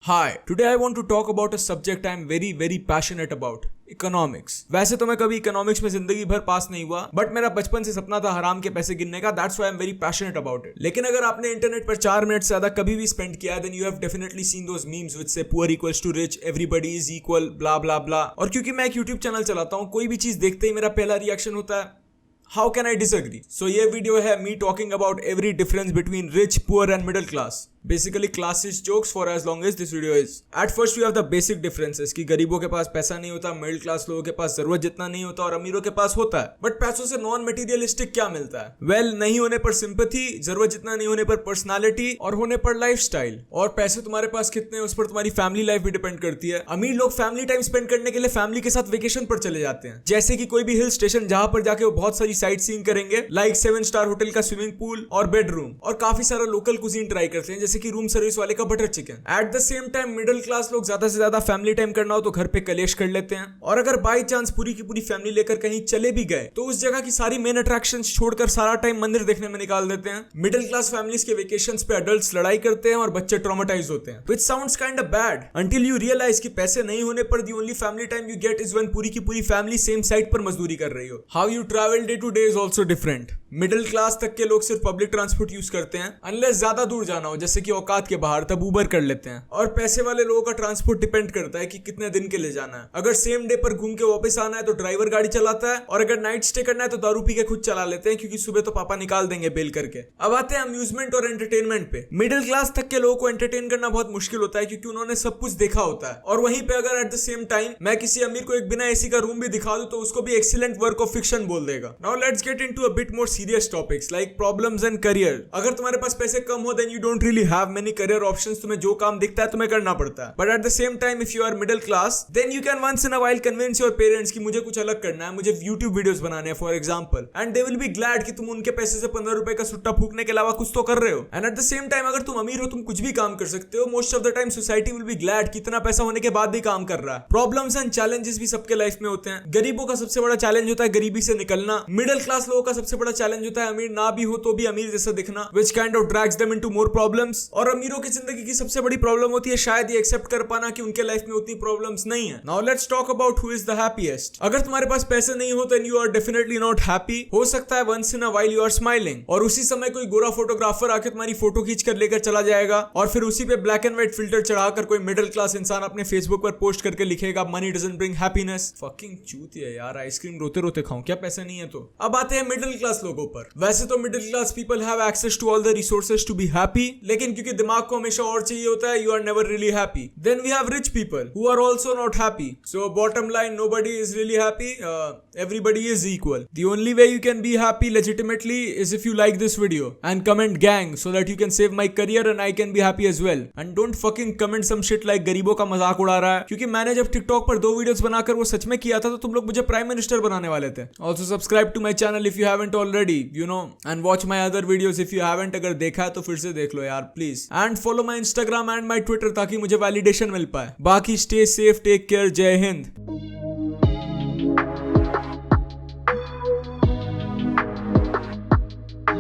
Hi, today I want to talk about a subject I am very passionate about. Economics. वैसे तो मैं कभी economics में जिंदगी भर पास नहीं हुआ, बट मेरा बचपन से सपना था हराम के पैसे गिनने का। That's why I am very passionate about it. लेकिन अगर आपने इंटरनेट पर 4 मिनट से ज्यादा कभी भी स्पेंड किया है, then you have definitely seen those memes which say poor equals to rich, everybody is equal, blah blah blah. और क्योंकि मैं एक यूट्यूब चैनल चलाता हूँ, कोई भी चीज देखते ही मेरा पहला रिएक्शन होता है, how can I disagree. So ये वीडियो है me talking about every difference between rich, poor and middle class. Basically classes jokes for as long as this video is. At first we have the basic differences कि गरीबों के पास पैसा नहीं होता, middle class लोगों के पास जरूरत जितना नहीं होता और अमीरों के पास होता है। बट पैसों से नॉन मटेरियलिस्टिक क्या मिलता है? वेल, नहीं होने पर सिंपैथी, जरूरत जितना नहीं होने पर पर्सनालिटी, और होने पर लाइफस्टाइल। और पैसे तुम्हारे पास कितने हैं उस पर तुम्हारी फैमिली लाइफ भी डिपेंड करती है। अमीर लोग फैमिली टाइम स्पेंड करने के लिए फैमिली के साथ वेकेशन पर चले जाते हैं, जैसे कि कोई भी हिल स्टेशन जहां पर जाके वो बहुत सारी साइट सीइंग करेंगे, लाइक 7 स्टार होटल का स्विमिंग पूल और बेडरूम, और काफी सारा लोकल कुजीन ट्राई करते हैं, जैसे कि रूम सर्विस वाले का butter chicken. Eight the same time middle class लोग ज्यादा से ज्यादा फैमिली टाइम करना हो तो घर पे कलेश कर लेते हैं, और अगर बाई चांस पूरी की पूरी फैमिली लेकर कहीं चले भी गए तो उस जगह की सारी मेन अट्रैक्शंस छोड़कर सारा टाइम मंदिर देखने में निकाल देते हैं। मिडिल क्लास फैमिलीज के वेकेशंस पे अडल्ट्स लड़ाई करते हैं और बच्चे ट्रॉमेटाइज होते हैं, which sounds kind of bad until you realize कि पैसे नहीं होने पर the only family time you get is when पूरी की पूरी फैमिली सेम साइट पर मजदूरी कर रही हो। How you travel day to day is also different. Middle class तक के लोग सिर्फ पब्लिक ट्रांसपोर्ट यूज करते हैं, अनलेस ज्यादा दूर जाना हो जैसे कि औकात के बाहर, तब उबर कर लेते हैं। और पैसे वाले लोगों का ट्रांसपोर्ट डिपेंड करता है कि कितने दिन के लिए जाना है। अगर सेम डे पर घूम के वापस आना है तो ड्राइवर गाड़ी चलाता है, और अगर नाइट स्टे करना है तो दारू पी के खुद चला लेते हैं, क्योंकि सुबह तो पापा निकाल देंगे बेल करके। अब आते हैं अम्यूजमेंट और एंटरटेनमेंट पे। मिडिल क्लास तक के लोगों को एंटरटेन करना बहुत मुश्किल होता है, क्योंकि उन्होंने सब कुछ देखा होता है। और वहीं पे अगर एट द सेम टाइम मैं किसी अमीर को एक बिना एसी का रूम भी दिखा दूं तो उसको भी एक्सीलेंट वर्क ऑफ फिक्शन बोल देगा। Now let's get into a bit more serious topics like problems and career. अगर तुम्हारे पास पैसे कम हो then you don't really have many career options. तुम्हें जो काम दिखता है तुम्हें करना पड़ता है। But at the same time if you are middle class then you can once in a while convince your parents कि मुझे कुछ अलग करना है, मुझे यूट्यूब वीडियोस बनाने हैं for example, and they will be glad कि तुम उनके पैसे से 15 रुपए का सुट्टा फूकने के अलावा कुछ तो कर रहे हो। And eight the same time अगर तुम अमीर हो, तुम कुछ भी काम कर सकते हो, most of the time society will be glad कि इतना पैसा होने के बाद भी काम कर रहा है। प्रॉब्लम्स एंड चैलेंजेस भी सबके लाइफ में होते हैं। गरीबों का सबसे बड़ा चैलेंज होता है गरीबी से निकलना। मिडिल क्लास लोगों का सबसे बड़ा चैलेंज होता है अमीर ना भी हो तो भी अमीर जैसा दिखना, which kind of drags them into more problems. और अमीरों की जिंदगी की सबसे बड़ी प्रॉब्लम होती है शायद ये एक्सेप्ट कर पाना कि उनके लाइफ में उतनी प्रॉब्लम्स नहीं है। Now let's talk about who is the happiest. अगर तुम्हारे पास पैसे नहीं हो then you are definitely not happy. हो सकता है once in a while you are smiling, और उसी समय कोई गोरा फोटोग्राफर आके तुम्हारी फोटो खींच कर लेकर चला जाएगा, और फिर उसी पे ब्लैक एंड व्हाइट फिल्टर चढ़ाकर कोई मिडिल क्लास इंसान अपने फेसबुक पर पोस्ट करके लिखेगा money doesn't bring happiness. Fucking चूतिया यार, आइसक्रीम रोते रोते खाऊं क्या, पैसे नहीं है तो। अब आते हैं मिडिल क्लास लोगों पर। वैसे तो middle class people have access to all the resources to be happy, लेकिन क्योंकि दिमाग को हमेशा और चाहिए होता है, you are never really happy. Then we have rich people who are also not happy. So bottom line, nobody is really happy. Everybody is equal. The only way you can be happy legitimately is if you like this video and comment gang so that you can save my career and I can be happy as well. And don't fucking comment some shit like गरीबों का मजाक उड़ा रहा है, क्योंकि मैंने जब TikTok पर 2 वीडियोस बनाकर वो सच में किया था तो तुम लोग मुझे प्राइम मिनिस्टर बनाने वाले थे। Also subscribe to my channel if you haven't already, you know, and watch my other videos if you haven't. अगर देखा है तो फिर से देख लो यार please, and follow my Instagram and my Twitter ताकि मुझे वैलिडेशन मिल पाए। बाकी स्टे सेफ, टेक केयर, जय हिंद।